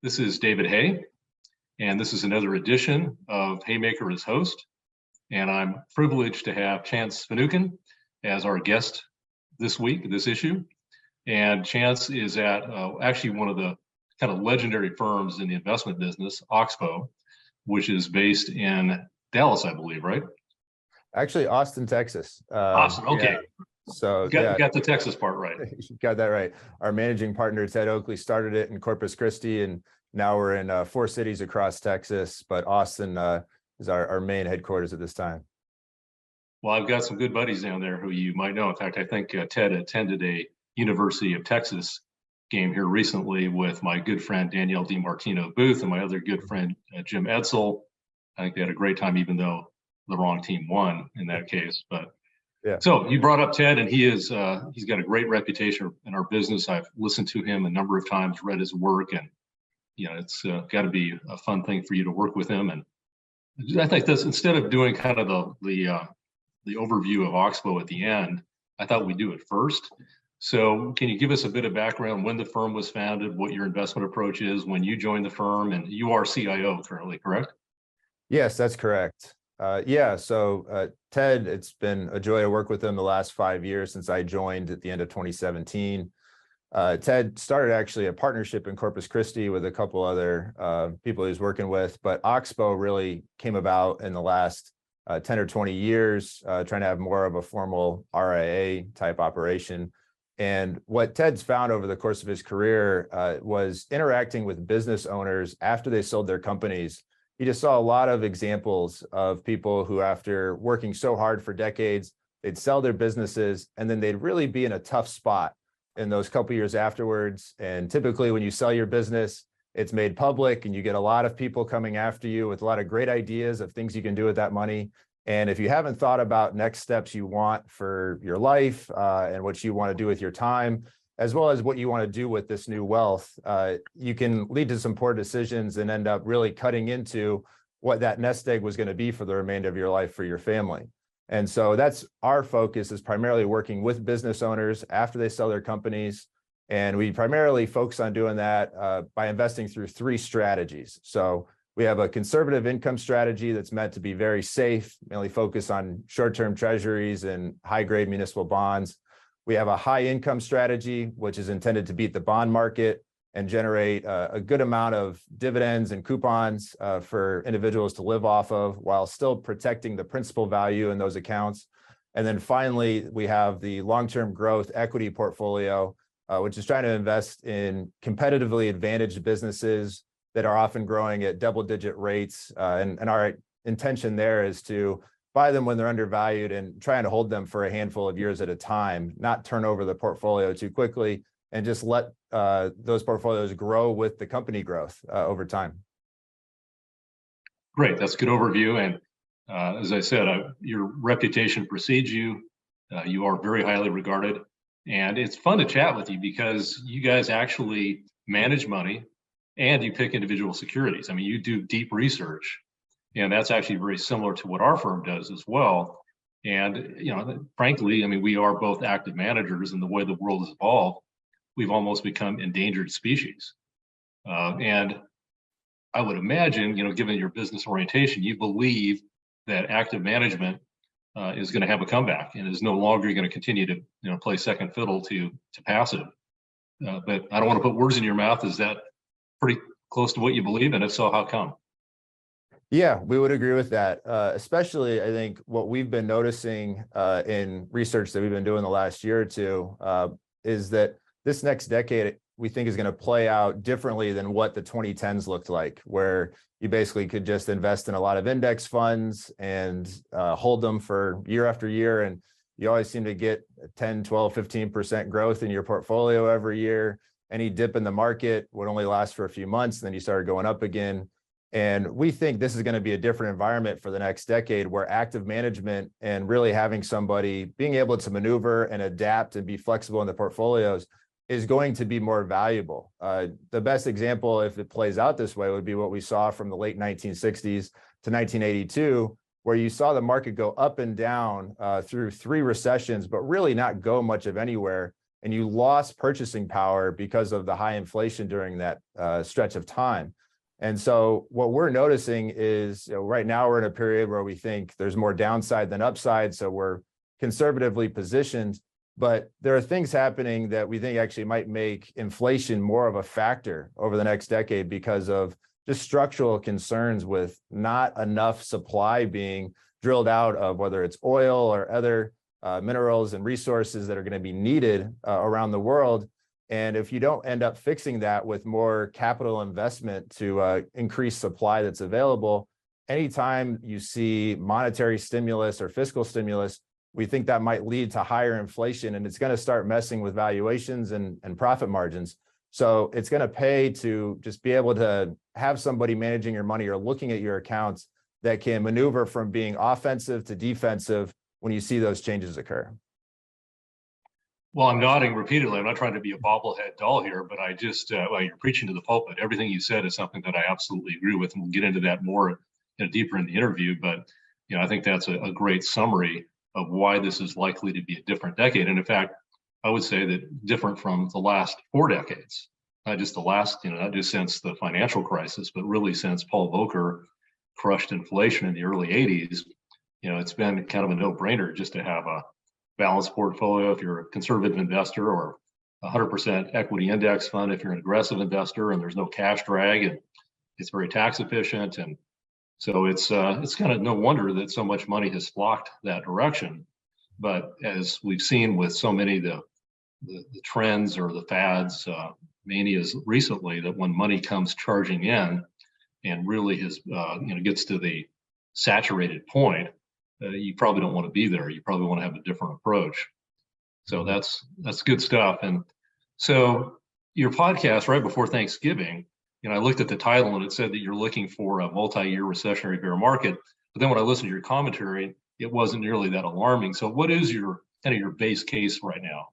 This is David Hay, and this is another edition of Haymaker as host. And I'm privileged to have Chance Finucane as our guest this week, this issue. And Chance is at actually one of the kind of legendary firms in the investment business, Oxbow, which is based in Dallas, I believe, right? Actually, Austin, Texas. Austin, okay. Yeah. So got the Texas part right. You got that right. Our managing partner, Ted Oakley, started it in Corpus Christi, and now we're in 4 cities across Texas, but Austin is our main headquarters at this time. Well, I've got some good buddies down there who you might know. In fact, I think Ted attended a University of Texas game here recently with my good friend Danielle DiMartino Booth and my other good friend Jim Edsel. I think they had a great time, even though the wrong team won in that case. But yeah. So you brought up Ted, and he's got a great reputation in our business. I've listened to him a number of times, read his work, and it's got to be a fun thing for you to work with him. And I think this, instead of doing kind of the overview of Oxbow at the end, I thought we'd do it first. So can you give us a bit of background, when the firm was founded, what your investment approach is, when you joined the firm, and you are CIO currently, correct? Yes, that's correct. So Ted, it's been a joy to work with him the last 5 years since I joined at the end of 2017. Ted started actually a partnership in Corpus Christi with a couple other people he was working with, but Oxbow really came about in the last 10 or 20 years, trying to have more of a formal RIA type operation. And what Ted's found over the course of his career was interacting with business owners after they sold their companies. He just saw a lot of examples of people who, after working so hard for decades, they'd sell their businesses and then they'd really be in a tough spot in those couple years afterwards. And typically when you sell your business, it's made public and you get a lot of people coming after you with a lot of great ideas of things you can do with that money. And if you haven't thought about next steps you want for your life and what you want to do with your time, as well as what you want to do with this new wealth, you can lead to some poor decisions and end up really cutting into what that nest egg was going to be for the remainder of your life for your family. And so that's our focus, is primarily working with business owners after they sell their companies. And we primarily focus on doing that by investing through 3 strategies. So we have a conservative income strategy that's meant to be very safe, mainly focused on short-term treasuries and high-grade municipal bonds. We have a high income strategy, which is intended to beat the bond market and generate a good amount of dividends and coupons for individuals to live off of, while still protecting the principal value in those accounts. And then finally, we have the long-term growth equity portfolio, which is trying to invest in competitively advantaged businesses that are often growing at double-digit rates. And our intention there is to buy them when they're undervalued and trying to hold them for a handful of years at a time, not turn over the portfolio too quickly, and just let those portfolios grow with the company growth over time. Great, that's a good overview. And as I said, your reputation precedes you. You are very highly regarded. And it's fun to chat with you because you guys actually manage money and you pick individual securities. I mean, you do deep research. And that's actually very similar to what our firm does as well. And, frankly, I mean, we are both active managers, and the way the world has evolved, we've almost become endangered species. And I would imagine, given your business orientation, you believe that active management is going to have a comeback and is no longer going to continue to, play second fiddle to passive. But I don't want to put words in your mouth. Is that pretty close to what you believe? And if so, how come? Yeah, we would agree with that. Especially, I think what we've been noticing in research that we've been doing the last year or two is that this next decade, we think, is going to play out differently than what the 2010s looked like, where you basically could just invest in a lot of index funds and hold them for year after year. And you always seem to get 10, 12, 15% growth in your portfolio every year. Any dip in the market would only last for a few months, and then you started going up again. And we think this is going to be a different environment for the next decade, where active management and really having somebody being able to maneuver and adapt and be flexible in the portfolios is going to be more valuable. The best example, if it plays out this way, would be what we saw from the late 1960s to 1982, where you saw the market go up and down through 3 recessions, but really not go much of anywhere. and you lost purchasing power because of the high inflation during that stretch of time. And so what we're noticing is, right now we're in a period where we think there's more downside than upside. So we're conservatively positioned, but there are things happening that we think actually might make inflation more of a factor over the next decade because of just structural concerns with not enough supply being drilled out of whether it's oil or other minerals and resources that are going to be needed around the world. And if you don't end up fixing that with more capital investment to increase supply that's available, anytime you see monetary stimulus or fiscal stimulus, we think that might lead to higher inflation, and it's going to start messing with valuations and profit margins. So it's going to pay to just be able to have somebody managing your money or looking at your accounts that can maneuver from being offensive to defensive when you see those changes occur. Well, I'm nodding repeatedly. I'm not trying to be a bobblehead doll here, but I just, well, you're preaching to the pulpit. Everything you said is something that I absolutely agree with, and we'll get into that more deeper in the interview. But I think that's a great summary of why this is likely to be a different decade. And in fact, I would say that different from the last 4 decades, not just the last, not just since the financial crisis, but really since Paul Volcker crushed inflation in the early 80s. It's been kind of a no-brainer just to have a balanced portfolio if you're a conservative investor, or 100% equity index fund if you're an aggressive investor, and there's no cash drag and it's very tax efficient. And so it's kind of no wonder that so much money has flocked that direction. But as we've seen with so many of the trends or the fads, manias recently, that when money comes charging in and really gets to the saturated point, you probably don't want to be there. You probably want to have a different approach. So that's good stuff. And so your podcast right before Thanksgiving, I looked at the title and it said that you're looking for a multi-year recessionary bear market. But then when I listened to your commentary, it wasn't nearly that alarming. So what is your base case right now?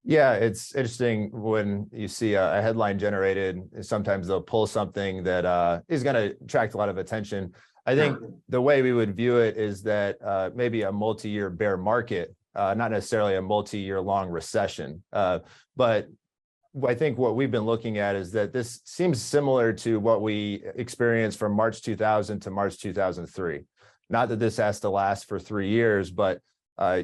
Yeah, it's interesting when you see a headline generated. Sometimes they'll pull something that is going to attract a lot of attention. I think the way we would view it is that maybe a multi-year bear market, not necessarily a multi-year long recession. But I think what we've been looking at is that this seems similar to what we experienced from March 2000 to March 2003. Not that this has to last for 3 years, but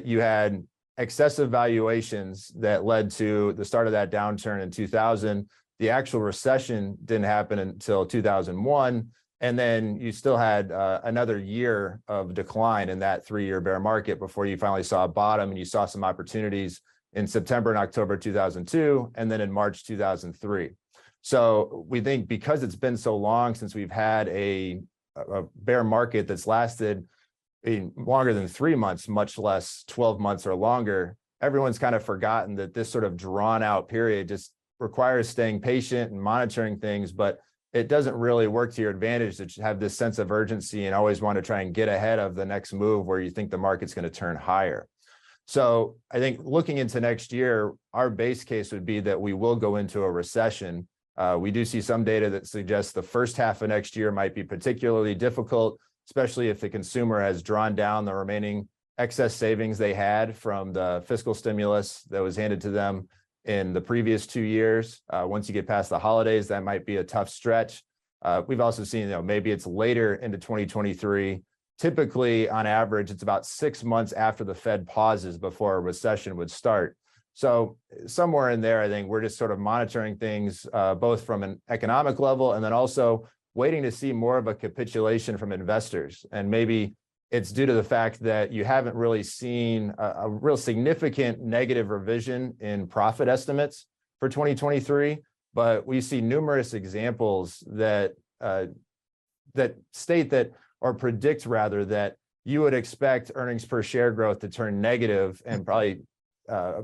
you had excessive valuations that led to the start of that downturn in 2000. The actual recession didn't happen until 2001. And then you still had another year of decline in that 3-year bear market before you finally saw a bottom, and you saw some opportunities in September and October 2002, and then in March 2003. So we think because it's been so long since we've had a bear market that's lasted longer than 3 months, much less 12 months or longer, everyone's kind of forgotten that this sort of drawn out period just requires staying patient and monitoring things, but it doesn't really work to your advantage to have this sense of urgency and always want to try and get ahead of the next move where you think the market's going to turn higher. So I think looking into next year, our base case would be that we will go into a recession. We do see some data that suggests the first half of next year might be particularly difficult, especially if the consumer has drawn down the remaining excess savings they had from the fiscal stimulus that was handed to them in the previous 2 years. Once you get past the holidays, that might be a tough stretch. We've also seen, maybe it's later into 2023. Typically, on average, it's about 6 months after the Fed pauses before a recession would start. So somewhere in there, I think we're just sort of monitoring things both from an economic level and then also waiting to see more of a capitulation from investors. And maybe it's due to the fact that you haven't really seen a real significant negative revision in profit estimates for 2023, but we see numerous examples that state that, or predict rather, that you would expect earnings per share growth to turn negative, and probably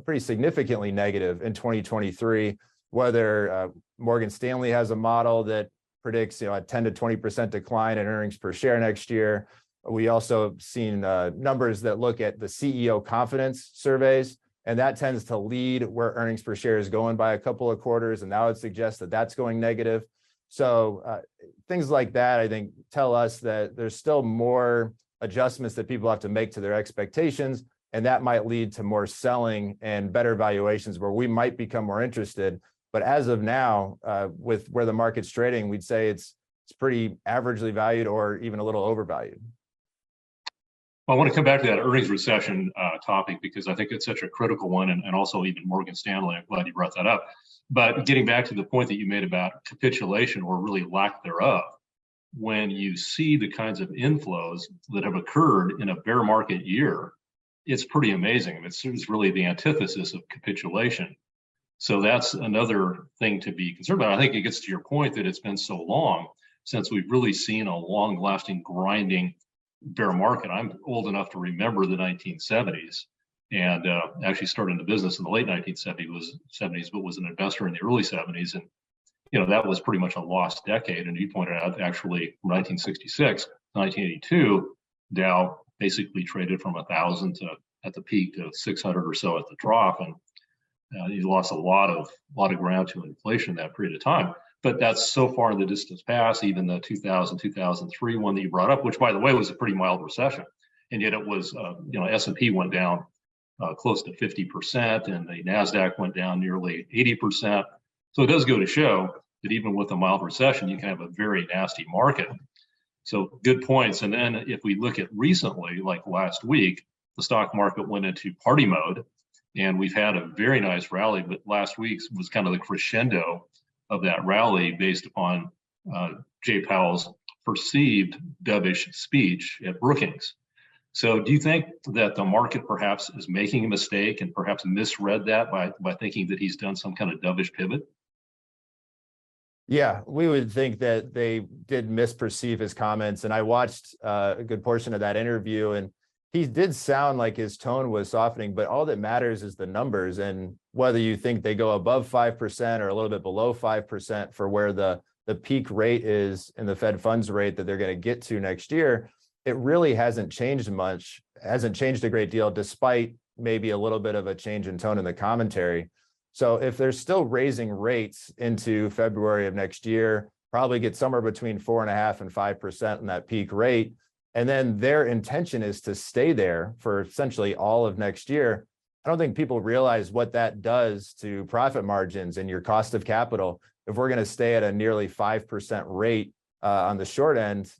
pretty significantly negative in 2023, whether Morgan Stanley has a model that predicts a 10 to 20% decline in earnings per share next year. We also have seen numbers that look at the CEO confidence surveys, and that tends to lead where earnings per share is going by a couple of quarters, and that would suggest that that's going negative. So things like that, I think, tell us that there's still more adjustments that people have to make to their expectations. and that might lead to more selling and better valuations where we might become more interested. But as of now, with where the market's trading, we'd say it's pretty averagely valued or even a little overvalued. I want to come back to that earnings recession topic because I think it's such a critical one, and also even Morgan Stanley. I'm glad you brought that up. But getting back to the point that you made about capitulation or really lack thereof, when you see the kinds of inflows that have occurred in a bear market year, it's pretty amazing. It's really the antithesis of capitulation. So that's another thing to be concerned about. I think it gets to your point that it's been so long since we've really seen a long-lasting grinding bear market. I'm old enough to remember the 1970s, and actually started in the business in the late 1970s, but was an investor in the early 70s. And that was pretty much a lost decade. And you pointed out actually from 1966 to 1982, Dow basically traded from 1,000 to at the peak to 600 or so at the trough, and you lost a lot of ground to inflation in that period of time. But that's so far in the distance past. Even the 2000, 2003 one that you brought up, which by the way was a pretty mild recession, and yet it was S&P went down close to 50%, and the Nasdaq went down nearly 80%. So it does go to show that even with a mild recession, you can have a very nasty market. So good points. And then if we look at recently, like last week, the stock market went into party mode, and we've had a very nice rally. But last week's was kind of the crescendo of that rally based upon Jay Powell's perceived dovish speech at Brookings. So do you think that the market perhaps is making a mistake and perhaps misread that by thinking that he's done some kind of dovish pivot? Yeah, we would think that they did misperceive his comments. And I watched a good portion of that interview, and he did sound like his tone was softening, but all that matters is the numbers. And whether you think they go above 5% or a little bit below 5% for where the peak rate is in the Fed funds rate that they're going to get to next year, it really hasn't changed much, hasn't changed a great deal, despite maybe a little bit of a change in tone in the commentary. So if they're still raising rates into February of next year, probably get somewhere between 4.5% and 5% in that peak rate, and then their intention is to stay there for essentially all of next year, I don't think people realize what that does to profit margins and your cost of capital. If we're going to stay at a nearly 5% rate on the short end,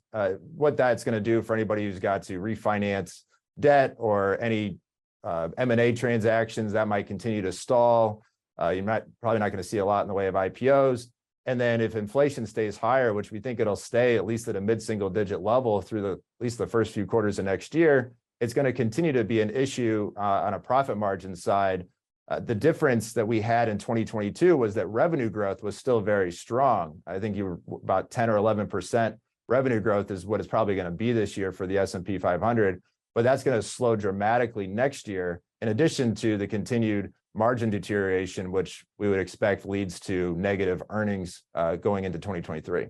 what that's going to do for anybody who's got to refinance debt or any M&A transactions that might continue to stall. You're probably not going to see a lot in the way of IPOs. And then if inflation stays higher, which we think it'll stay at least at a mid-single digit level through at least the first few quarters of next year, it's going to continue to be an issue on a profit margin side. The difference that we had in 2022 was that revenue growth was still very strong. I think you were about 10 or 11% revenue growth is what it's probably going to be this year for the S&P 500, but that's going to slow dramatically next year, in addition to the continued margin deterioration, which we would expect leads to negative earnings going into 2023.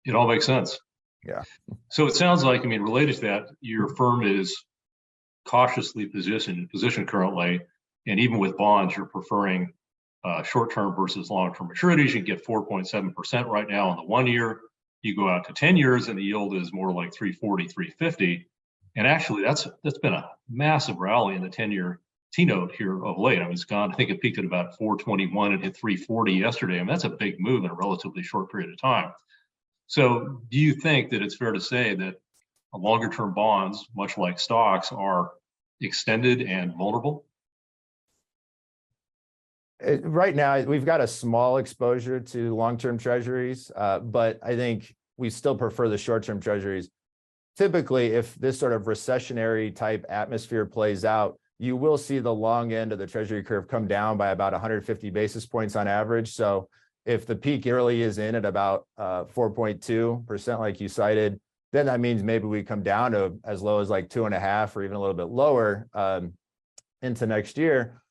It all makes sense. Yeah. So it sounds like, related to that, your firm is cautiously positioned currently, and even with bonds, you're preferring short-term versus long-term maturities. You can get 4.7% right now on the 1 year. You go out to 10 years, and the yield is more like 340, 350. And actually, that's been a massive rally in the 10-year T-note here of late. It's gone. I think it peaked at about 421 and hit 340 yesterday. That's a big move in a relatively short period of time. So do you think that it's fair to say that longer term bonds, much like stocks, are extended and vulnerable? Right now, we've got a small exposure to long-term treasuries, but I think we still prefer the short-term treasuries. Typically, if this sort of recessionary type atmosphere plays out, you will see the long end of the treasury curve come down by about 150 basis points on average. So if the peak really is in at about 4.2%, like you cited, then that means maybe we come down to as low as like 2.5% or even a little bit lower into next year.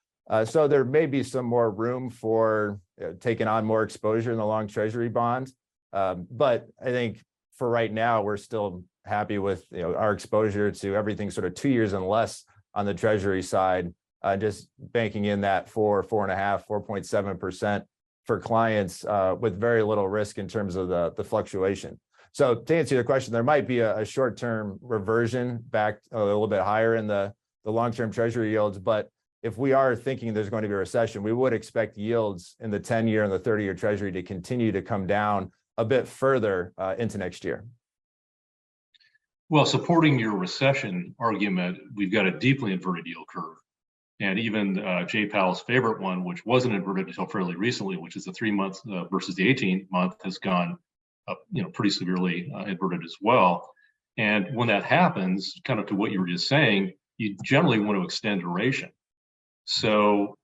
So there may be some more room for taking on more exposure in the long treasury bonds. But I think for right now, we're still happy with our exposure to everything sort of 2 years and less on the treasury side, just banking in that 4.5%, 4.7% for clients with very little risk in terms of the fluctuation. So to answer your question, there might be a short-term reversion back a little bit higher in the long-term treasury yields, but if we are thinking there's going to be a recession, we would expect yields in the 10-year and the 30-year treasury to continue to come down a bit further into next year. Well, supporting your recession argument, we've got a deeply inverted yield curve. And even Jay Powell's favorite one, which wasn't inverted until fairly recently, which is the 3 months versus the 18-month, has gone up, pretty severely inverted as well. And when that happens, kind of to what you were just saying, you generally want to extend duration. So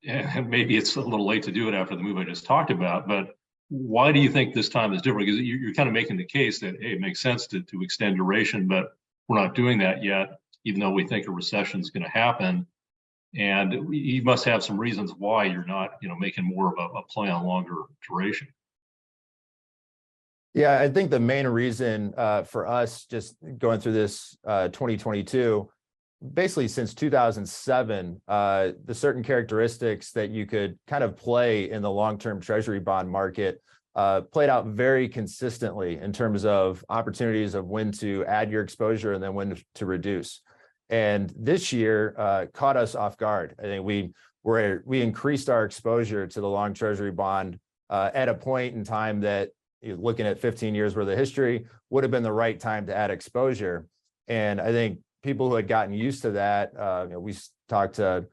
maybe it's a little late to do it after the move I just talked about, but why do you think this time is different? Because you're kind of making the case that, hey, it makes sense to extend duration, but we're not doing that yet, even though we think a recession is going to happen. And you must have some reasons why you're not, making more of a play on longer duration. Yeah, I think the main reason for us just going through this 2022, basically since 2007, the certain characteristics that you could kind of play in the long-term treasury bond market played out very consistently in terms of opportunities of when to add your exposure and then when to reduce. And this year caught us off guard. I think we increased our exposure to the long treasury bond at a point in time that, looking at 15 years worth of history, would have been the right time to add exposure. And I think people who had gotten used to that, we talked to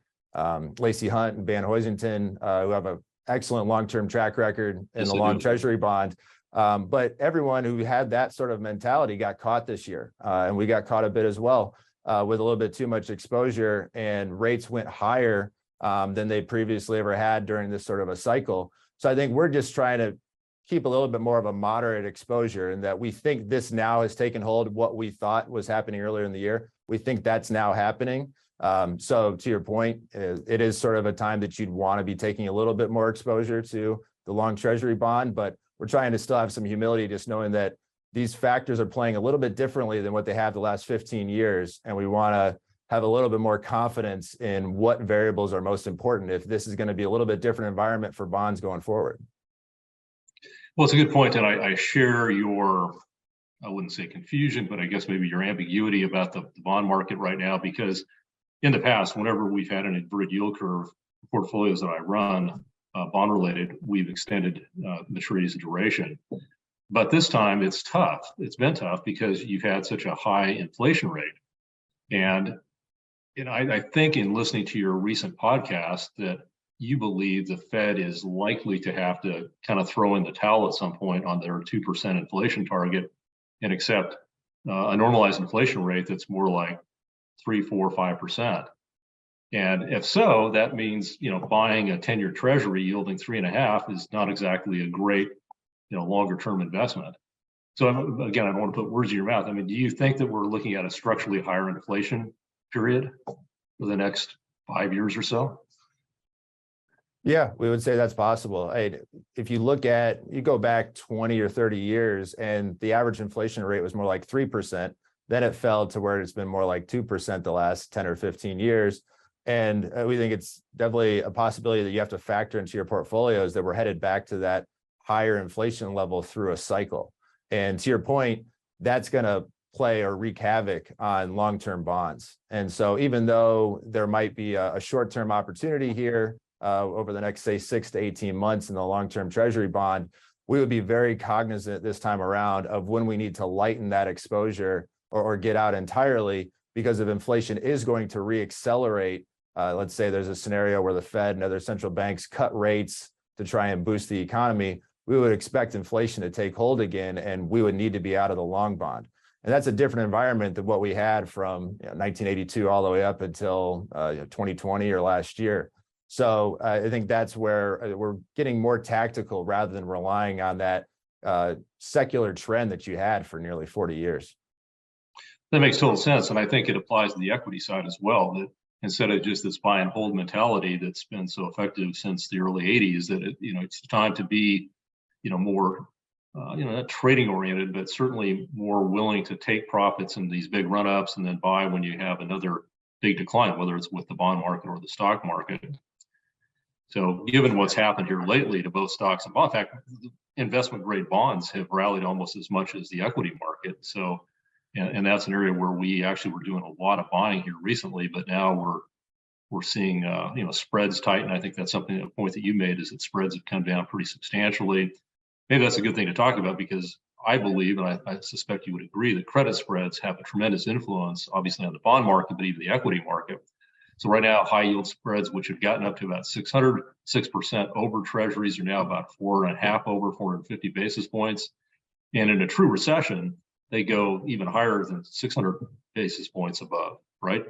Lacey Hunt and Van Hoisington, who have an excellent long-term track record in the long treasury bond. But everyone who had that sort of mentality got caught this year. And we got caught a bit as well with a little bit too much exposure, and rates went higher than they previously ever had during this sort of a cycle. So I think we're just trying to keep a little bit more of a moderate exposure, and that we think this now has taken hold of what we thought was happening earlier in the year. We think that's now happening. So to your point, it is sort of a time that you'd want to be taking a little bit more exposure to the long treasury bond, but we're trying to still have some humility, just knowing that these factors are playing a little bit differently than what they have the last 15 years. And we want to have a little bit more confidence in what variables are most important if this is going to be a little bit different environment for bonds going forward. Well, it's a good point, and I share your, I wouldn't say confusion, but I guess maybe your ambiguity about the bond market right now, because in the past, whenever we've had an inverted yield curve, portfolios that I run, bond related, we've extended maturities and duration. But this time it's tough. It's been tough because you've had such a high inflation rate. And I think in listening to your recent podcast that you believe the Fed is likely to have to kind of throw in the towel at some point on their 2% inflation target and accept a normalized inflation rate that's more like 3, 4, 5%. And if so, that means, buying a 10-year treasury yielding 3.5 is not exactly a great, longer term investment. So again, I don't want to put words in your mouth. I mean, do you think that we're looking at a structurally higher inflation period for the next 5 years or so? Yeah, we would say that's possible. If you go back 20 or 30 years and the average inflation rate was more like 3%, then it fell to where it's been more like 2% the last 10 or 15 years. And we think it's definitely a possibility that you have to factor into your portfolios that we're headed back to that higher inflation level through a cycle. And to your point, that's going to play or wreak havoc on long-term bonds. And so even though there might be a short-term opportunity here, over the next, say, 6 to 18 months in the long-term treasury bond, we would be very cognizant this time around of when we need to lighten that exposure or get out entirely, because if inflation is going to reaccelerate, let's say there's a scenario where the Fed and other central banks cut rates to try and boost the economy, we would expect inflation to take hold again, and we would need to be out of the long bond. And that's a different environment than what we had from 1982 all the way up until 2020 or last year. So I think that's where we're getting more tactical rather than relying on that secular trend that you had for nearly 40 years. That makes total sense. And I think it applies to the equity side as well, that instead of just this buy and hold mentality that's been so effective since the early 80s, that it's time to be, more, not trading oriented, but certainly more willing to take profits in these big run-ups and then buy when you have another big decline, whether it's with the bond market or the stock market. So given what's happened here lately to both stocks and bonds, in fact, investment grade bonds have rallied almost as much as the equity market. So, and that's an area where we actually were doing a lot of buying here recently, but now we're seeing spreads tighten. I think that's something, a point that you made, is that spreads have come down pretty substantially. Maybe that's a good thing to talk about, because I believe, and I suspect you would agree, that credit spreads have a tremendous influence, obviously, on the bond market, but even the equity market. So right now, high yield spreads, which have gotten up to about 606% over treasuries, are now about 4.5 over 450 basis points. And in a true recession, they go even higher than 600 basis points above, right?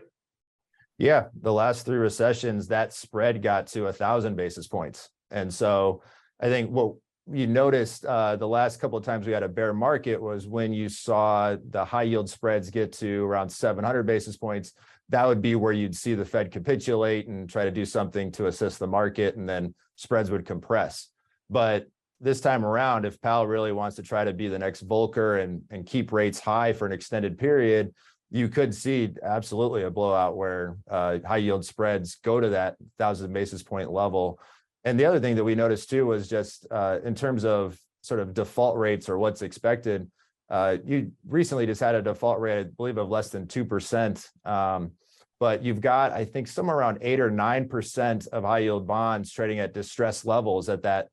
Yeah, the last 3 recessions, that spread got to 1,000 basis points. And so I think what you noticed the last couple of times we had a bear market was when you saw the high yield spreads get to around 700 basis points. That would be where you'd see the Fed capitulate and try to do something to assist the market, and then spreads would compress. But this time around, if Powell really wants to try to be the next Volcker and keep rates high for an extended period, you could see absolutely a blowout where high yield spreads go to that 1,000 basis point level. And the other thing that we noticed too was just in terms of sort of default rates or what's expected, you recently just had a default rate, I believe, of less than 2%. But you've got, I think, somewhere around 8 or 9% of high yield bonds trading at distressed levels at that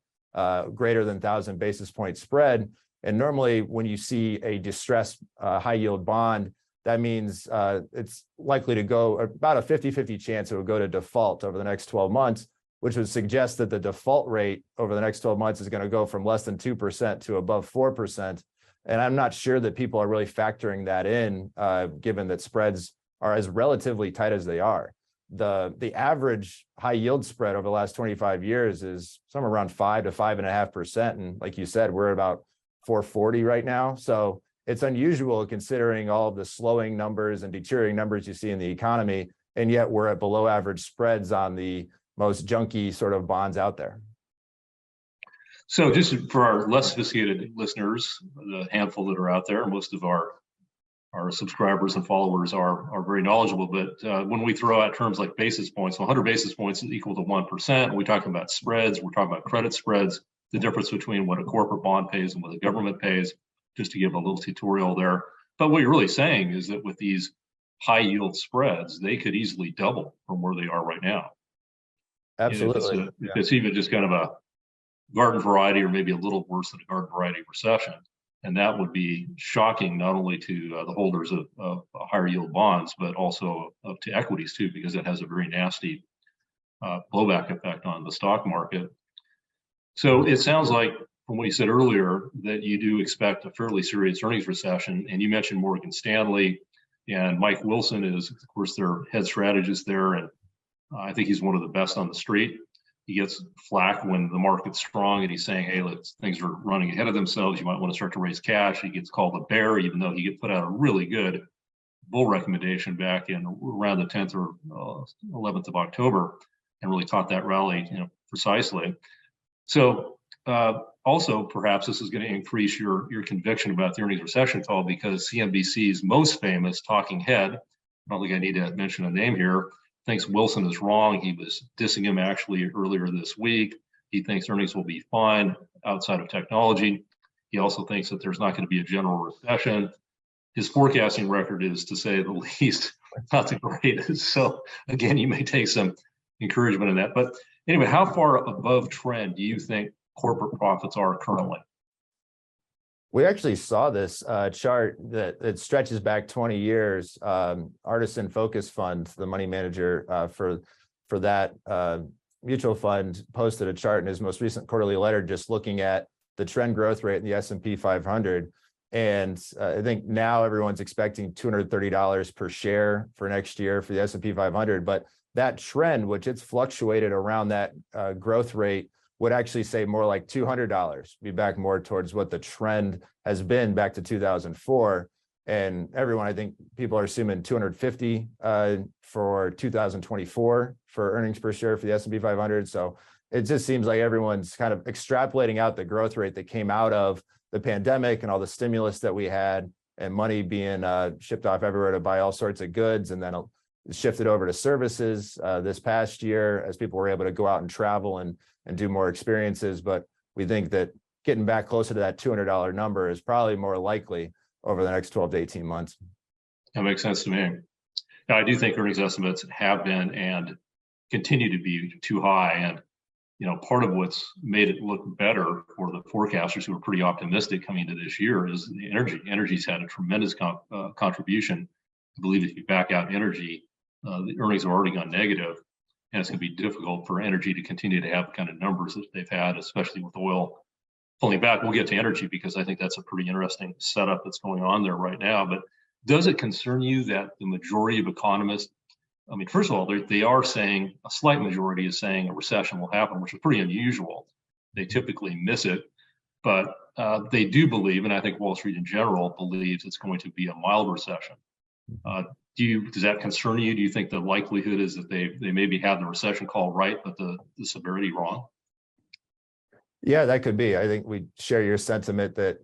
greater than 1,000 basis point spread. And normally when you see a distressed high yield bond, that means it's likely to go about a 50-50 chance it would go to default over the next 12 months, which would suggest that the default rate over the next 12 months is going to go from less than 2% to above 4%. And I'm not sure that people are really factoring that in, given that spreads are as relatively tight as they are. The average high yield spread over the last 25 years is somewhere around 5 to 5.5%. And like you said, we're at about 440 right now. So it's unusual considering all of the slowing numbers and deteriorating numbers you see in the economy. And yet we're at below average spreads on the most junky sort of bonds out there. So just for our less sophisticated listeners, the handful that are out there, most of our subscribers and followers are very knowledgeable, but when we throw out terms like basis points, 100 basis points is equal to 1%. We're talking about spreads, we're talking about credit spreads, the difference between what a corporate bond pays and what the government pays, just to give a little tutorial there. But what you're really saying is that with these high yield spreads, they could easily double from where they are right now. Absolutely. If it's even just kind of a garden variety, or maybe a little worse than a garden variety recession. And that would be shocking, not only to the holders of higher yield bonds, but also to equities too, because it has a very nasty blowback effect on the stock market. So it sounds like, from what you said earlier, that you do expect a fairly serious earnings recession. And you mentioned Morgan Stanley, and Mike Wilson is, of course, their head strategist there. And I think he's one of the best on the street. He gets flack when the market's strong and he's saying, hey, things are running ahead of themselves. You might want to start to raise cash. He gets called a bear, even though he put out a really good bull recommendation back in around the 10th or 11th of October, and really taught that rally, precisely. So also, perhaps this is going to increase your conviction about the earnings recession call, because CNBC's most famous talking head, I don't think I need to mention a name here, thinks Wilson is wrong. He was dissing him actually earlier this week. He thinks earnings will be fine outside of technology. He also thinks that there's not going to be a general recession. His forecasting record is, to say the least, not the greatest. So again, you may take some encouragement in that. But anyway, how far above trend do you think corporate profits are currently? We actually saw this chart that it stretches back 20 years. Artisan Focus Fund, the money manager for that mutual fund, posted a chart in his most recent quarterly letter just looking at the trend growth rate in the S&P 500. And I think now everyone's expecting $230 per share for next year for the S&P 500. But that trend, which it's fluctuated around that growth rate, would actually say more like $200, be back more towards what the trend has been back to 2004. And everyone, I think people are assuming 250 for 2024 for earnings per share for the S&P 500. So it just seems like everyone's kind of extrapolating out the growth rate that came out of the pandemic and all the stimulus that we had, and money being shipped off everywhere to buy all sorts of goods, and then shifted over to services this past year as people were able to go out and travel and do more experiences. But we think that getting back closer to that $200 number is probably more likely over the next 12 to 18 months. That makes sense to me. Now, I do think earnings estimates have been and continue to be too high. And, part of what's made it look better for the forecasters who are pretty optimistic coming into this year is the energy. Energy's had a tremendous contribution. I believe if you back out energy, the earnings have already gone negative, and it's going to be difficult for energy to continue to have the kind of numbers that they've had, especially with oil pulling back. We'll get to energy because I think that's a pretty interesting setup that's going on there right now. But does it concern you that the majority of economists, first of all, they are saying, a slight majority is saying a recession will happen, which is pretty unusual. They typically miss it, but they do believe, and I think Wall Street in general believes it's going to be a mild recession. Does that concern you? Do you think the likelihood is that they maybe have the recession call right, but the severity wrong? Yeah, that could be. I think we share your sentiment that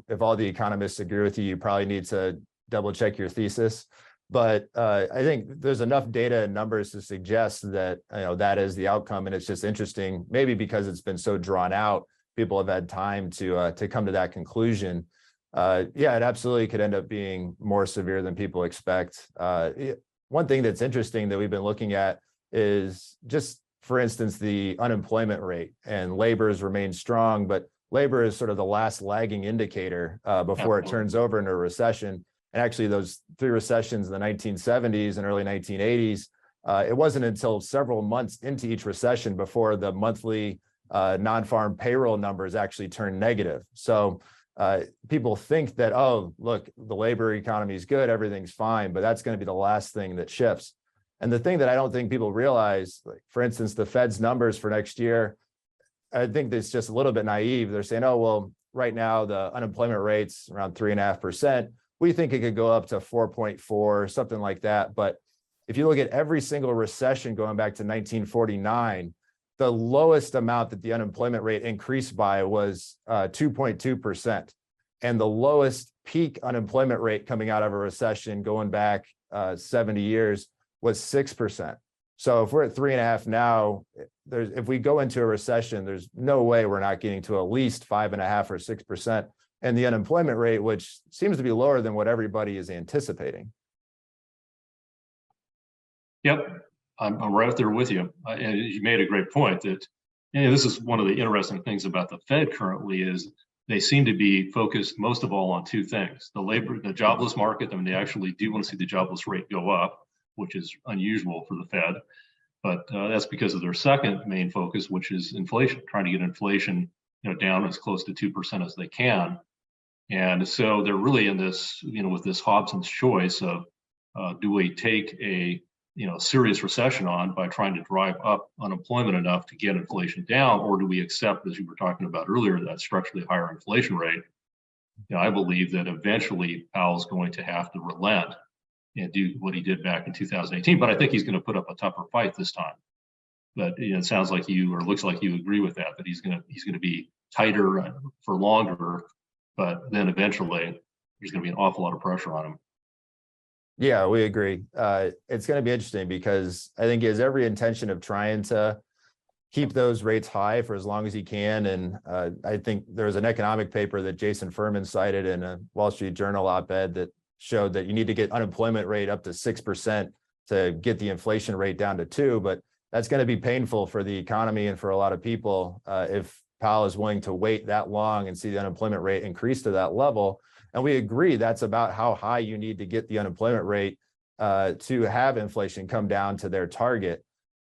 if all the economists agree with you, you probably need to double check your thesis. But I think there's enough data and numbers to suggest that that is the outcome, and it's just interesting. Maybe because it's been so drawn out, people have had time to come to that conclusion. Yeah, it absolutely could end up being more severe than people expect. One thing that's interesting that we've been looking at is just, for instance, the unemployment rate, and labor has remained strong, but labor is sort of the last lagging indicator before it turns over into a recession. And actually those three recessions in the 1970s and early 1980s, it wasn't until several months into each recession before the monthly non-farm payroll numbers actually turned negative. So people think that, oh, look, the labor economy is good, everything's fine, but that's going to be the last thing that shifts. And the thing that I don't think people realize, like, for instance, the Fed's numbers for next year, I think that's just a little bit naive. They're saying, oh, well, right now the unemployment rate's around 3.5%. We think it could go up to 4.4, something like that. But if you look at every single recession going back to 1949, the lowest amount that the unemployment rate increased by was 2.2%. And the lowest peak unemployment rate coming out of a recession going back 70 years was 6%. So if we're at 3.5 now, if we go into a recession, there's no way we're not getting to at least 5.5 or 6%. And the unemployment rate, which seems to be lower than what everybody is anticipating. Yep, I'm right up there with you. And you made a great point that, this is one of the interesting things about the Fed currently is they seem to be focused most of all on two things: the jobless market. They actually do want to see the jobless rate go up, which is unusual for the Fed. But that's because of their second main focus, which is inflation, trying to get inflation down as close to 2% as they can. And so they're really in this, with this Hobson's choice of do we take a serious recession on by trying to drive up unemployment enough to get inflation down, or do we accept, as you were talking about earlier, that structurally higher inflation rate? I believe that eventually Powell's going to have to relent and do what he did back in 2018, but I think he's going to put up a tougher fight this time. But it sounds like looks like you agree with that he's going to be tighter for longer, but then eventually there's going to be an awful lot of pressure on him. Yeah, we agree. It's going to be interesting because I think he has every intention of trying to keep those rates high for as long as he can. And I think there was an economic paper that Jason Furman cited in a Wall Street Journal op-ed that showed that you need to get unemployment rate up to 6% to get the inflation rate down to 2%. But that's going to be painful for the economy and for a lot of people if Powell is willing to wait that long and see the unemployment rate increase to that level. And we agree that's about how high you need to get the unemployment rate to have inflation come down to their target.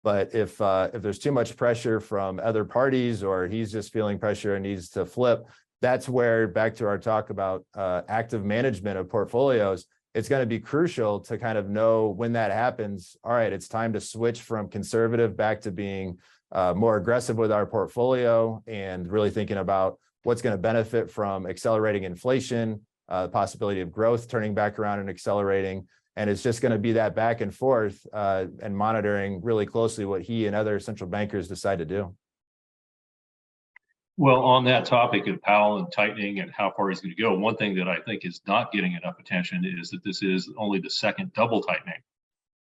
But if there's too much pressure from other parties, or he's just feeling pressure and needs to flip, that's where, back to our talk about active management of portfolios, it's going to be crucial to kind of know when that happens. All right, it's time to switch from conservative back to being more aggressive with our portfolio and really thinking about what's going to benefit from accelerating inflation, the possibility of growth turning back around and accelerating. And it's just going to be that back and forth and monitoring really closely what he and other central bankers decide to do. Well, on that topic of Powell and tightening and how far he's going to go, one thing that I think is not getting enough attention is that this is only the second double tightening.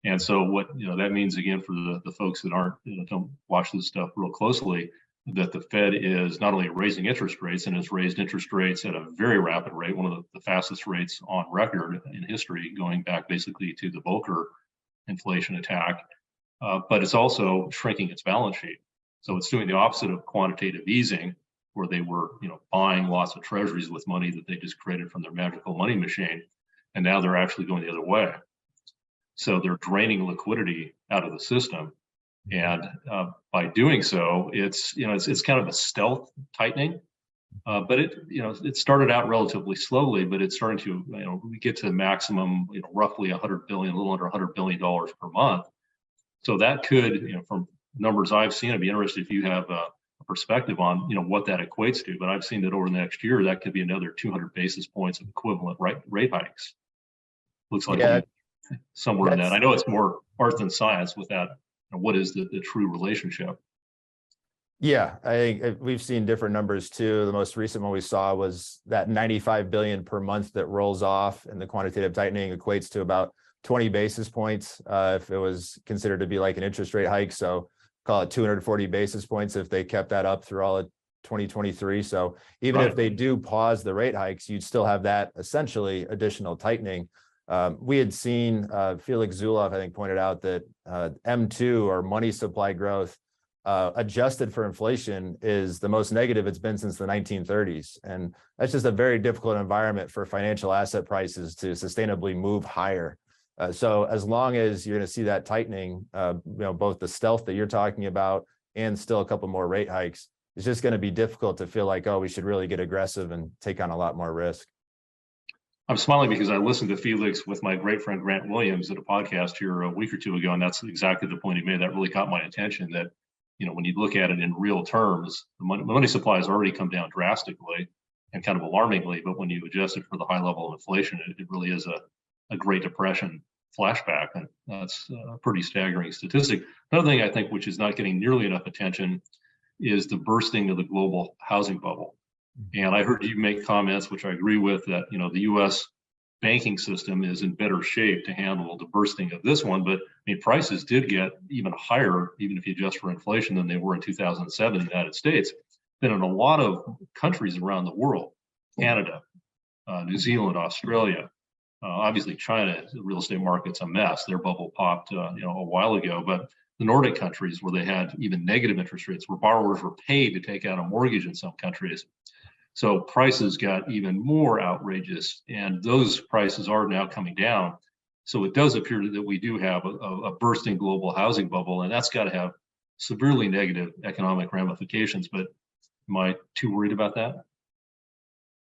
And so what, that means, again, for the folks that aren't, don't watch this stuff real closely, that the Fed is not only raising interest rates, and has raised interest rates at a very rapid rate, one of the fastest rates on record in history, going back basically to the Volcker inflation attack, but it's also shrinking its balance sheet. So it's doing the opposite of quantitative easing, where they were, buying lots of treasuries with money that they just created from their magical money machine. And now they're actually going the other way. So they're draining liquidity out of the system. And by doing so, it's kind of a stealth tightening. But it started out relatively slowly, but it's starting to, we get to the maximum, roughly 100 billion, a little under 100 billion dollars per month. So that could, from numbers I've seen, I'd be interested if you have a perspective on, what that equates to. But I've seen that over the next year, that could be another 200 basis points of equivalent rate hikes. Looks like somewhere in that. I know it's more art than science with that. What is the true relationship? Yeah, I think we've seen different numbers too. The most recent one we saw was that 95 billion per month that rolls off, and the quantitative tightening equates to about 20 basis points if it was considered to be like an interest rate hike. So call it 240 basis points if they kept that up through all of 2023. So even if they do pause the rate hikes, you'd still have that essentially additional tightening. We had seen Felix Zuloff, I think, pointed out that M2, or money supply growth, adjusted for inflation, is the most negative it's been since the 1930s. And that's just a very difficult environment for financial asset prices to sustainably move higher. So as long as you're going to see that tightening, both the stealth that you're talking about and still a couple more rate hikes, it's just going to be difficult to feel like, oh, we should really get aggressive and take on a lot more risk. I'm smiling because I listened to Felix with my great friend Grant Williams at a podcast here a week or two ago, and that's exactly the point he made. That really caught my attention, that, when you look at it in real terms, the money supply has already come down drastically and kind of alarmingly, but when you adjust it for the high level of inflation, it really is a Great Depression flashback, and that's a pretty staggering statistic. Another thing I think which is not getting nearly enough attention is the bursting of the global housing bubble. And I heard you make comments, which I agree with, that the U.S. banking system is in better shape to handle the bursting of this one. But prices did get even higher, even if you adjust for inflation, than they were in 2007 in the United States. Then in a lot of countries around the world, Canada, New Zealand, Australia, obviously China, the real estate market's a mess. Their bubble popped, a while ago. But the Nordic countries, where they had even negative interest rates, where borrowers were paid to take out a mortgage in some countries. So prices got even more outrageous, and those prices are now coming down. So it does appear that we do have a bursting global housing bubble, and that's got to have severely negative economic ramifications. But am I too worried about that?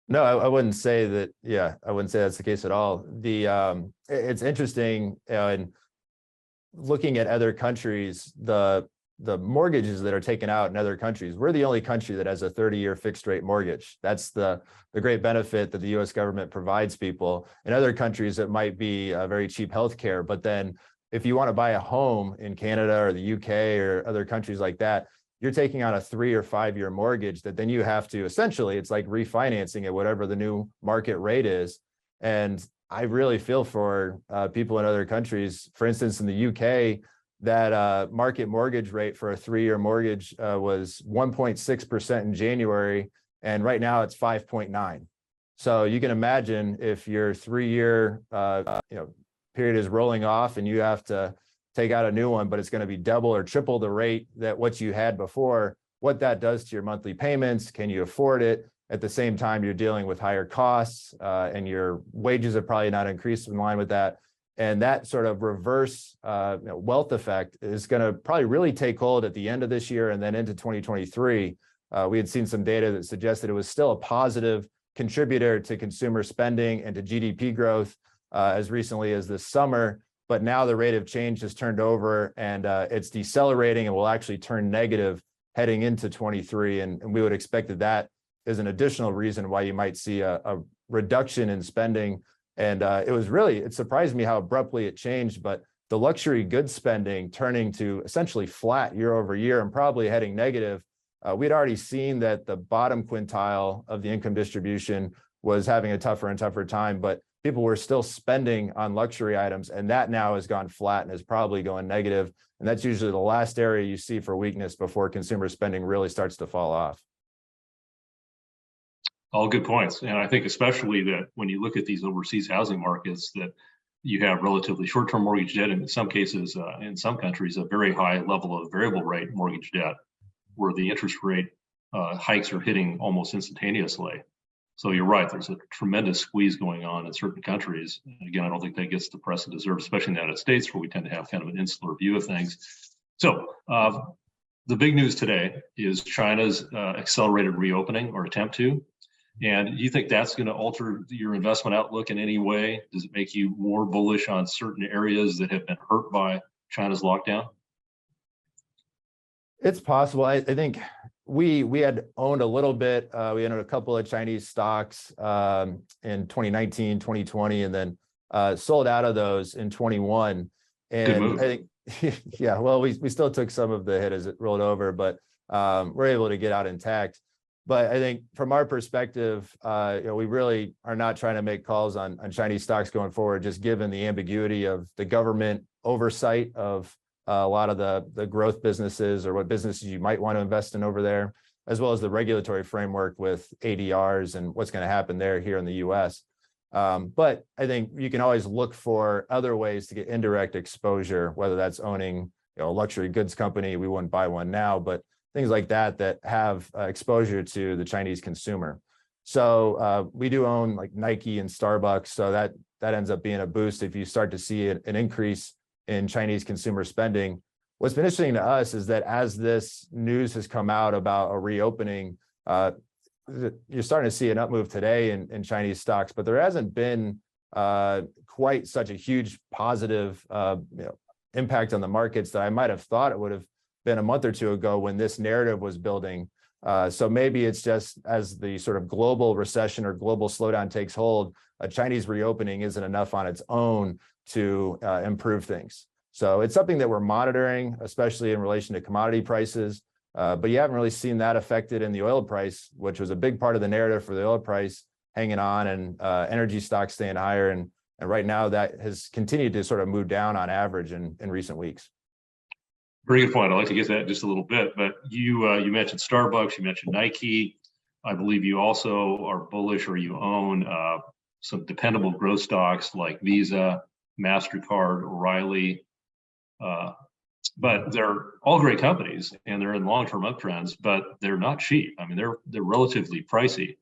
No, I wouldn't say that. Yeah, I wouldn't say that's the case at all. It's interesting, and looking at other countries, the mortgages that are taken out in other countries, we're the only country that has a 30-year fixed rate mortgage. That's the great benefit that the U.S. government provides people. In other countries, it might be a very cheap healthcare, but then if you want to buy a home in Canada or the UK or other countries like that, you're taking on a 3 or 5 year mortgage that then you have to, essentially, it's like refinancing at whatever the new market rate is. And I really feel for people in other countries. For instance, in the UK, that market mortgage rate for a 3 year mortgage was 1.6% in January, and right now it's 5.9. So you can imagine if your 3 year period is rolling off and you have to take out a new one, but it's going to be double or triple the rate that what you had before, what that does to your monthly payments. Can you afford it? At the same time, you're dealing with higher costs, and your wages have probably not increased in line with that. And that sort of reverse wealth effect is going to probably really take hold at the end of this year and then into 2023. We had seen some data that suggested it was still a positive contributor to consumer spending and to GDP growth as recently as this summer. But now the rate of change has turned over, and it's decelerating and will actually turn negative heading into 23. And we would expect that is an additional reason why you might see a reduction in spending. And it surprised me how abruptly it changed, but the luxury goods spending turning to essentially flat year over year and probably heading negative. We'd already seen that the bottom quintile of the income distribution was having a tougher and tougher time, but people were still spending on luxury items, and that now has gone flat and is probably going negative. And that's usually the last area you see for weakness before consumer spending really starts to fall off. All good points. And I think especially that when you look at these overseas housing markets, that you have relatively short-term mortgage debt, and in some cases, in some countries, a very high level of variable rate mortgage debt, where the interest rate hikes are hitting almost instantaneously. So you're right, there's a tremendous squeeze going on in certain countries. And again, I don't think that gets the press it deserves, especially in the United States, where we tend to have kind of an insular view of things. So the big news today is China's accelerated reopening, or attempt to. And do you think that's going to alter your investment outlook in any way? Does it make you more bullish on certain areas that have been hurt by China's lockdown? It's possible. I think we had owned a little bit. We owned a couple of Chinese stocks in 2019, 2020, and then sold out of those in 21. And I think, yeah, well, we still took some of the hit as it rolled over, but we're able to get out intact. But I think from our perspective, we really are not trying to make calls on Chinese stocks going forward, just given the ambiguity of the government oversight of a lot of the growth businesses, or what businesses you might want to invest in over there, as well as the regulatory framework with ADRs and what's going to happen there here in the US. But I think you can always look for other ways to get indirect exposure, whether that's owning a luxury goods company. We wouldn't buy one now, but things like that have exposure to the Chinese consumer. So we do own like Nike and Starbucks. So that ends up being a boost if you start to see an increase in Chinese consumer spending. What's been interesting to us is that as this news has come out about a reopening, you're starting to see an up move today in Chinese stocks, but there hasn't been quite such a huge positive impact on the markets that I might have thought it would have been a month or two ago when this narrative was building. So maybe it's just as the sort of global recession or global slowdown takes hold, a Chinese reopening isn't enough on its own to improve things. So it's something that we're monitoring, especially in relation to commodity prices. But you haven't really seen that affected in the oil price, which was a big part of the narrative for the oil price hanging on, and energy stocks staying higher. And right now that has continued to sort of move down on average in recent weeks. Very good point. I'd like to get to that in just a little bit, but you mentioned Starbucks, you mentioned Nike. I believe you also are bullish, or you own some dependable growth stocks like Visa, MasterCard, O'Reilly. But they're all great companies and they're in long-term uptrends, but they're not cheap. I mean, they're relatively pricey.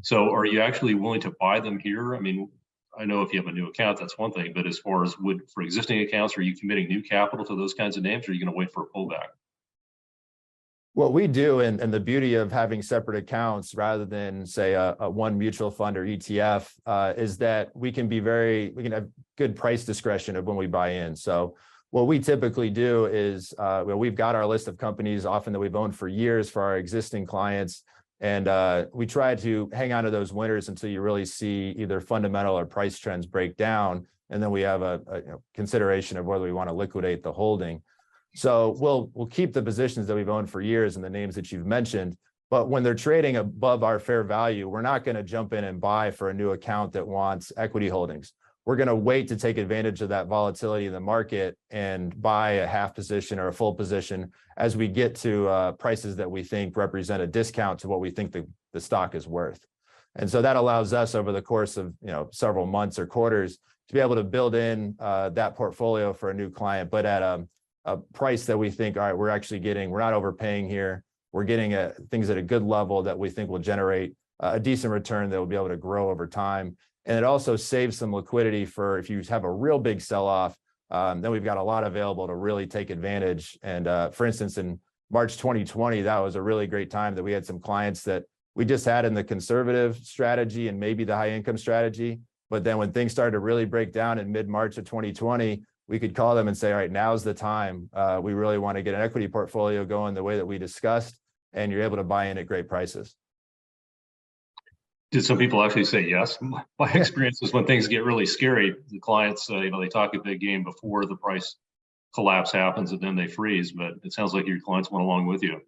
So are you actually willing to buy them here? I mean, I know if you have a new account, that's one thing, but as far as for existing accounts, are you committing new capital to those kinds of names, or are you going to wait for a pullback? What we do, and the beauty of having separate accounts rather than say a one mutual fund or ETF, is that we can have good price discretion of when we buy in. So what we typically do is we've got our list of companies often that we've owned for years for our existing clients. And we try to hang on to those winners until you really see either fundamental or price trends break down. And then we have a consideration of whether we want to liquidate the holding. So we'll keep the positions that we've owned for years and the names that you've mentioned. But when they're trading above our fair value, we're not going to jump in and buy for a new account that wants equity holdings. We're going to wait to take advantage of that volatility in the market and buy a half position or a full position as we get to prices that we think represent a discount to what we think the stock is worth. And so that allows us over the course of several months or quarters to be able to build in that portfolio for a new client, but at a price that we think, all right, we're not overpaying here. We're getting things at a good level that we think will generate a decent return that will be able to grow over time. And it also saves some liquidity for if you have a real big sell-off, then we've got a lot available to really take advantage. And for instance, in March 2020, that was a really great time that we had some clients that we just had in the conservative strategy and maybe the high income strategy. But then when things started to really break down in mid-March of 2020, we could call them and say, all right, now's the time. We really want to get an equity portfolio going the way that we discussed, and you're able to buy in at great prices. Did some people actually say yes? My experience is when things get really scary, the clients, they talk a big game before the price collapse happens, and then they freeze. But it sounds like your clients went along with you,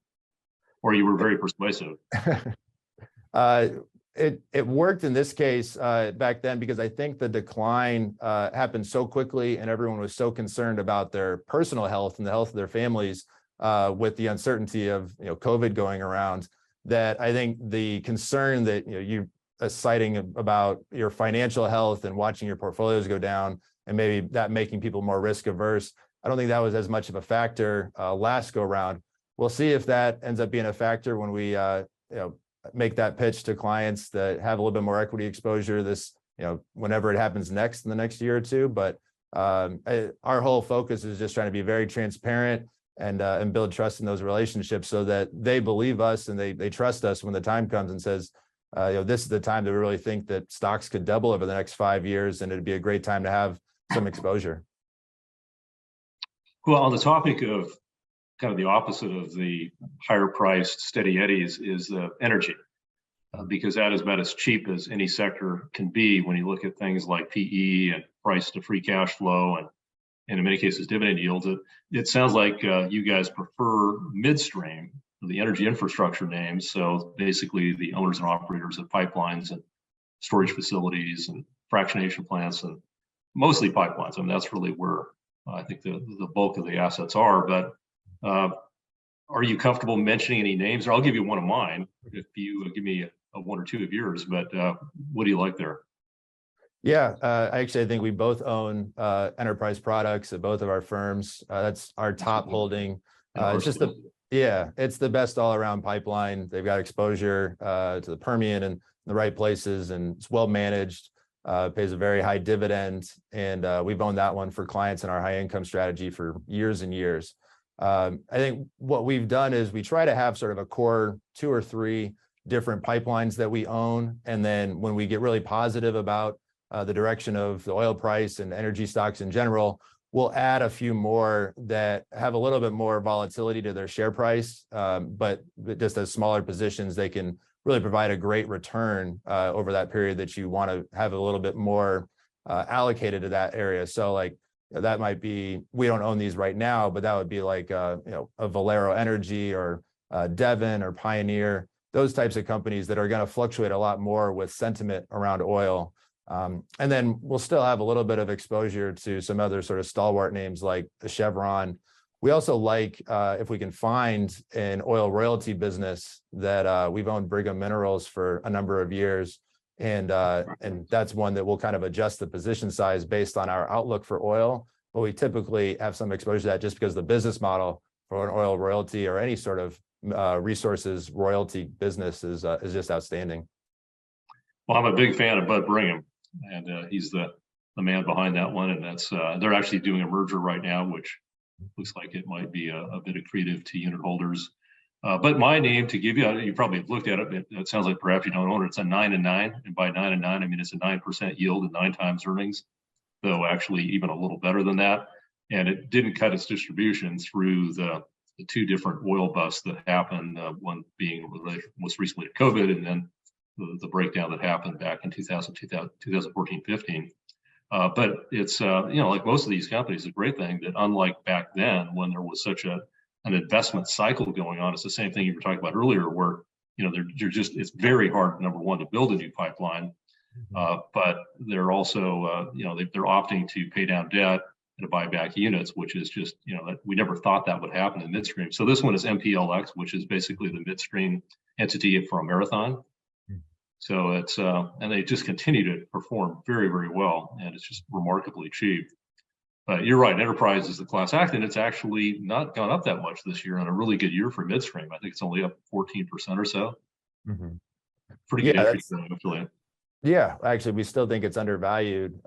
or you were very persuasive. it worked in this case back then because I think the decline happened so quickly and everyone was so concerned about their personal health and the health of their families with the uncertainty of COVID going around, that I think the concern that you citing about your financial health and watching your portfolios go down and maybe that making people more risk averse, I don't think that was as much of a factor last go round. We'll see if that ends up being a factor when we make that pitch to clients that have a little bit more equity exposure this, whenever it happens next in the next year or two. But our whole focus is just trying to be very transparent and build trust in those relationships so that they believe us and they trust us when the time comes and says, this is the time to really think that stocks could double over the next 5 years, and it'd be a great time to have some exposure. Well, on the topic of kind of the opposite of the higher priced steady eddies is the energy, because that is about as cheap as any sector can be when you look at things like PE and price to free cash flow and in many cases dividend yields. It sounds like you guys prefer midstream, the energy infrastructure names. So basically the owners and operators of pipelines and storage facilities and fractionation plants and mostly pipelines. I mean, that's really where I think the bulk of the assets are. But are you comfortable mentioning any names? Or I'll give you one of mine if you give me a one or two of yours. But what do you like there? Yeah, I think we both own enterprise products at both of our firms. That's our top holding. It's just it's the best all around pipeline. They've got exposure to the Permian and the right places, and it's well managed. Pays a very high dividend, and we've owned that one for clients in our high income strategy for years and years. I think what we've done is we try to have sort of a core 2 or 3 different pipelines that we own, and then when we get really positive about the direction of the oil price and energy stocks in general, we'll add a few more that have a little bit more volatility to their share price, but just as smaller positions, they can really provide a great return over that period that you want to have a little bit more allocated to that area. So like that might be, we don't own these right now, but that would be like a Valero Energy or Devon or Pioneer, those types of companies that are going to fluctuate a lot more with sentiment around oil. And then we'll still have a little bit of exposure to some other sort of stalwart names like the Chevron. We also like, if we can find an oil royalty business that we've owned Brigham Minerals for a number of years. And that's one that we'll kind of adjust the position size based on our outlook for oil. But we typically have some exposure to that just because the business model for an oil royalty or any sort of resources royalty business is just outstanding. Well, I'm a big fan of Bud Brigham, and he's the man behind that one. And that's they're actually doing a merger right now, which looks like it might be a bit accretive to unit holders. But my name to give you, you probably have looked at it. It sounds like perhaps you don't own it. It's a 9 and 9, and by 9 and 9, I mean it's a 9% yield and 9 times earnings, though actually even a little better than that. And it didn't cut its distribution through the 2 different oil busts that happened. One being most recently to COVID, and then the breakdown that happened back in 2014-15. But it's like most of these companies, a great thing that unlike back then when there was such an investment cycle going on, it's the same thing you were talking about earlier, where it's very hard, number one, to build a new pipeline, but they're also they're opting to pay down debt and to buy back units, which is just that we never thought that would happen in midstream. So this one is MPLX, which is basically the midstream entity for Marathon. So it's and they just continue to perform very, very well, and it's just remarkably cheap. But you're right, enterprise is the class act, and it's actually not gone up that much this year on a really good year for midstream. I think it's only up 14% or so. Mm-hmm. Pretty good entry, actually. Yeah, actually, we still think it's undervalued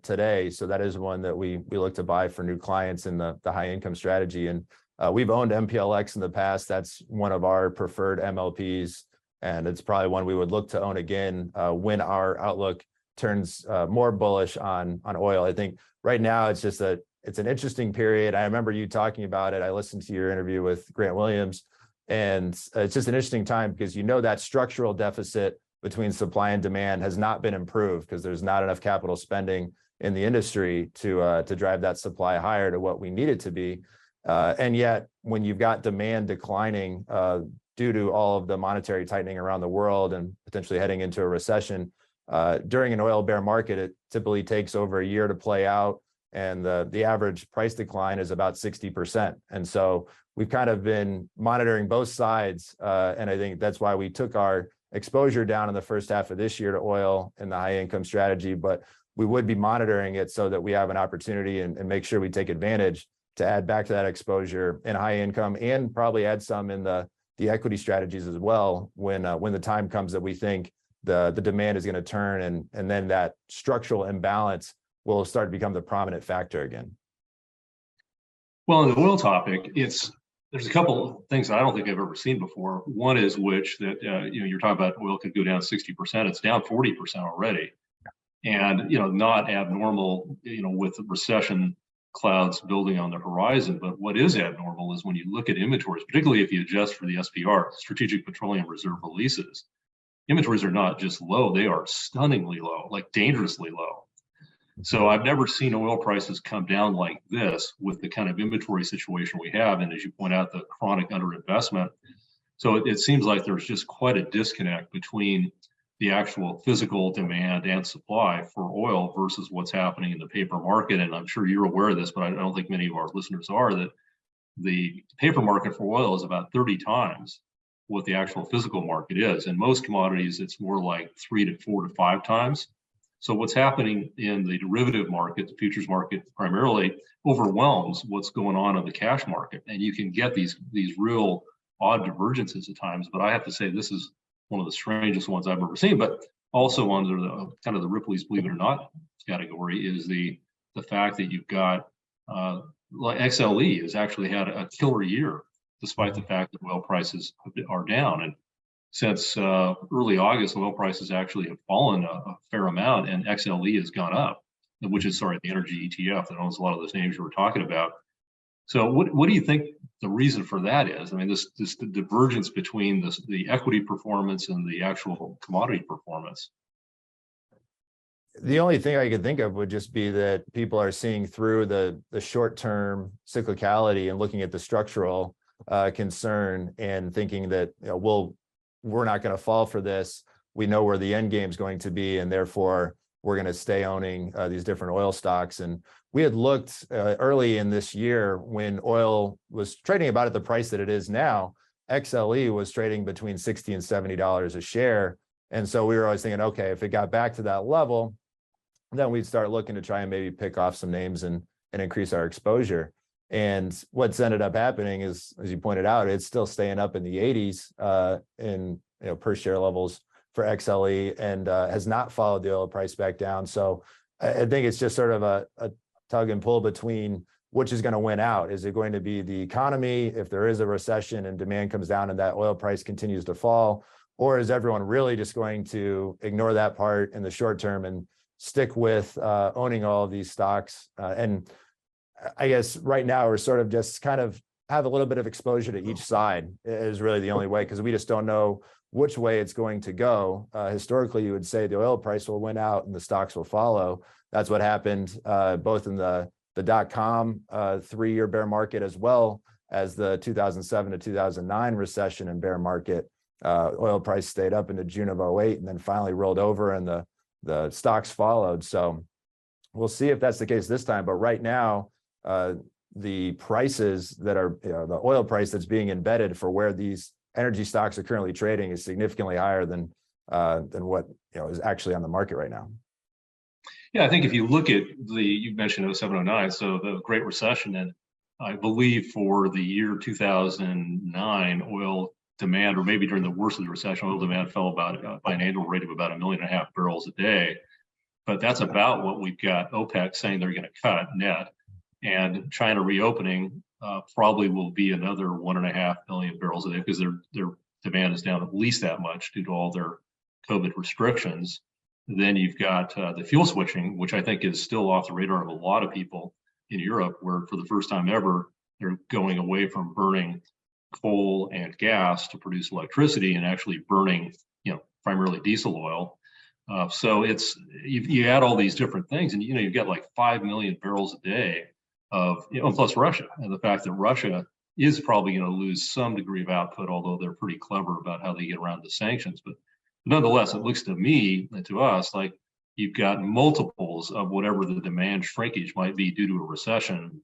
today. So that is one that we look to buy for new clients in the high income strategy. And we've owned MPLX in the past. That's one of our preferred MLPs. And it's probably one we would look to own again when our outlook turns more bullish on oil. I think right now it's just it's an interesting period. I remember you talking about it. I listened to your interview with Grant Williams, and it's just an interesting time because that structural deficit between supply and demand has not been improved because there's not enough capital spending in the industry to drive that supply higher to what we need it to be. And yet, when you've got demand declining due to all of the monetary tightening around the world and potentially heading into a recession. During an oil bear market, it typically takes over a year to play out, and the average price decline is about 60%. And so we've kind of been monitoring both sides, and I think that's why we took our exposure down in the first half of this year to oil in the high income strategy, but we would be monitoring it so that we have an opportunity and make sure we take advantage to add back to that exposure in high income, and probably add some in the equity strategies as well when the time comes that we think the demand is going to turn, and then that structural imbalance will start to become the prominent factor again. Well, on the oil topic, there's a couple of things that I don't think I've ever seen before. One is that you're talking about oil could go down 60%. It's down 40% already, and not abnormal. With the recession clouds building on the horizon. But what is abnormal is when you look at inventories, particularly if you adjust for the SPR, Strategic Petroleum Reserve releases. Inventories are not just low; they are stunningly low, like dangerously low. So I've never seen oil prices come down like this with the kind of inventory situation we have, and as you point out, the chronic underinvestment. So it seems like there's just quite a disconnect between the actual physical demand and supply for oil versus what's happening in the paper market. And I'm sure you're aware of this, but I don't think many of our listeners are, that the paper market for oil is about 30 times what the actual physical market is. And most commodities, it's more like 3 to 4 to 5 times. So what's happening in the derivative market, the futures market primarily, overwhelms what's going on in the cash market. And you can get these real odd divergences at times. But I have to say, this is one of the strangest ones I've ever seen. But also under the kind of the Ripley's Believe It or Not category is the fact that you've got XLE has actually had a killer year, despite the fact that oil prices are down. And since early August, oil prices actually have fallen a fair amount, and XLE has gone up, which is, the energy ETF that owns a lot of those names you were talking about. So what do you think the reason for that is? I mean, this the divergence between the equity performance and the actual commodity performance. The only thing I could think of would just be that people are seeing through the short-term cyclicality and looking at the structural concern and thinking that we're not going to fall for this. We know where the end game is going to be, and therefore we're going to stay owning these different oil stocks. And we had looked early in this year when oil was trading about at the price that it is now. XLE was trading between $60 and $70 a share. And so we were always thinking, okay, if it got back to that level, then we'd start looking to try and maybe pick off some names and increase our exposure. And what's ended up happening is, as you pointed out, it's still staying up in the 80s in per share levels for XLE, and has not followed the oil price back down. So I think it's just sort of a tug and pull between which is going to win out. Is it going to be the economy if there is a recession and demand comes down and that oil price continues to fall? Or is everyone really just going to ignore that part in the short term and stick with owning all of these stocks? And I guess right now we're sort of just kind of have a little bit of exposure to each side is really the only way, because we just don't know which way it's going to go. Historically, you would say the oil price will win out and the stocks will follow. That's what happened both in the .com 3-year bear market, as well as the 2007 to 2009 recession and bear market. Oil price stayed up into June of 2008 and then finally rolled over, and the stocks followed. So we'll see if that's the case this time. But right now, the prices that are, the oil price that's being embedded for where these energy stocks are currently trading is significantly higher than what is actually on the market right now. Yeah, I think if you look at you mentioned 07, 09, so the Great Recession, and I believe for the year 2009, oil demand, or maybe during the worst of the recession, oil demand fell about by an annual rate of about 1.5 million barrels a day. But that's about what we've got OPEC saying they're going to cut net, and China reopening probably will be another 1.5 million barrels a day, because their demand is down at least that much due to all their COVID restrictions. Then you've got the fuel switching, which I think is still off the radar of a lot of people in Europe, where for the first time ever, they're going away from burning coal and gas to produce electricity and actually burning, primarily diesel oil. So it's you add all these different things, and you've got like 5 million barrels a day of, plus Russia, and the fact that Russia is probably going to lose some degree of output, although they're pretty clever about how they get around the sanctions. But nonetheless, it looks to me and to us like you've got multiples of whatever the demand shrinkage might be due to a recession.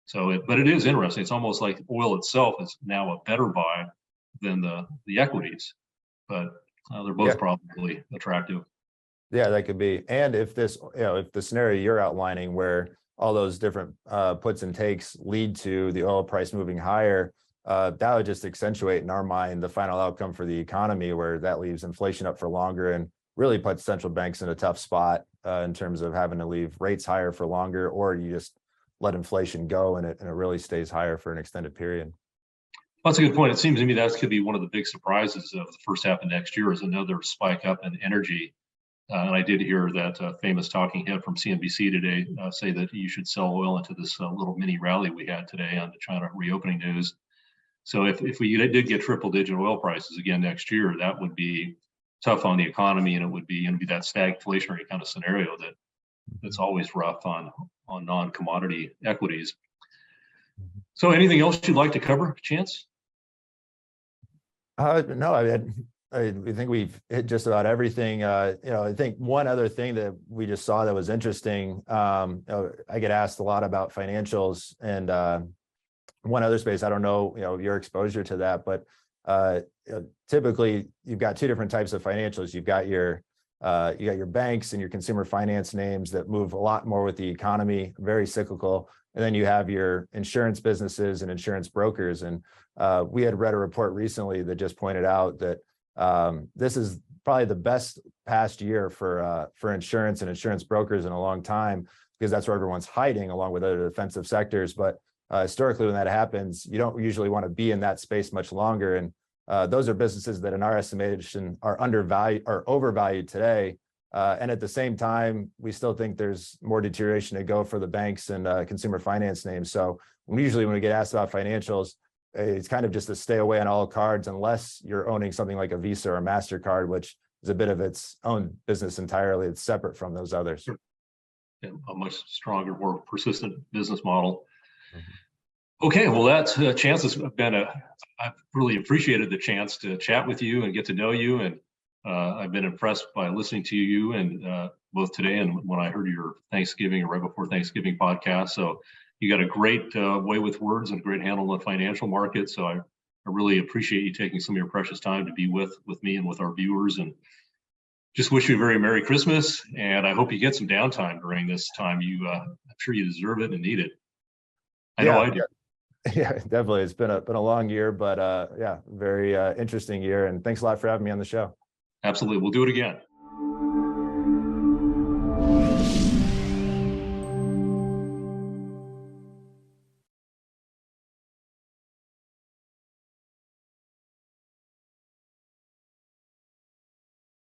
So, but it is interesting. It's almost like oil itself is now a better buy than the equities, but they're both probably attractive. Yeah, that could be. And if this, if the scenario you're outlining where all those different puts and takes lead to the oil price moving higher, that would just accentuate in our mind the final outcome for the economy, where that leaves inflation up for longer and really puts central banks in a tough spot in terms of having to leave rates higher for longer, or you just let inflation go and it really stays higher for an extended period. That's a good point. It seems to me that could be one of the big surprises of the first half of next year is another spike up in energy. And I did hear that famous talking head from CNBC today say that you should sell oil into this little mini rally we had today on the China reopening news. So if we did get triple digit oil prices again next year, that would be tough on the economy, and it would be going to be that stagflationary kind of scenario that's always rough on non-commodity equities. So anything else you'd like to cover, Chance? No, I think we've hit just about everything. I think one other thing that we just saw that was interesting, I get asked a lot about financials, and one other space, I don't know, your exposure to that, but typically you've got two different types of financials. You've got your banks and your consumer finance names that move a lot more with the economy, very cyclical. And then you have your insurance businesses and insurance brokers. And we had read a report recently that just pointed out that this is probably the best past year for insurance and insurance brokers in a long time, because that's where everyone's hiding along with other defensive sectors. But historically, when that happens, you don't usually want to be in that space much longer. And those are businesses that in our estimation are undervalued or overvalued today. And at the same time, we still think there's more deterioration to go for the banks and consumer finance names. So usually when we get asked about financials, it's kind of just to stay away on all cards unless you're owning something like a Visa or a MasterCard, which is a bit of its own business entirely. It's separate from those others. Yeah, a much stronger, more persistent business model. Okay, well, that's Chance has been I've really appreciated the chance to chat with you and get to know you, and I've been impressed by listening to you and both today and when I heard your Thanksgiving or right before Thanksgiving podcast. So you got a great way with words and a great handle on the financial market. So I really appreciate you taking some of your precious time to be with me and with our viewers, and just wish you a very Merry Christmas. And I hope you get some downtime during this time. I'm sure you deserve it and need it. I know I do. Yeah, definitely. It's been a long year, but yeah, very interesting year. And thanks a lot for having me on the show. Absolutely. We'll do it again.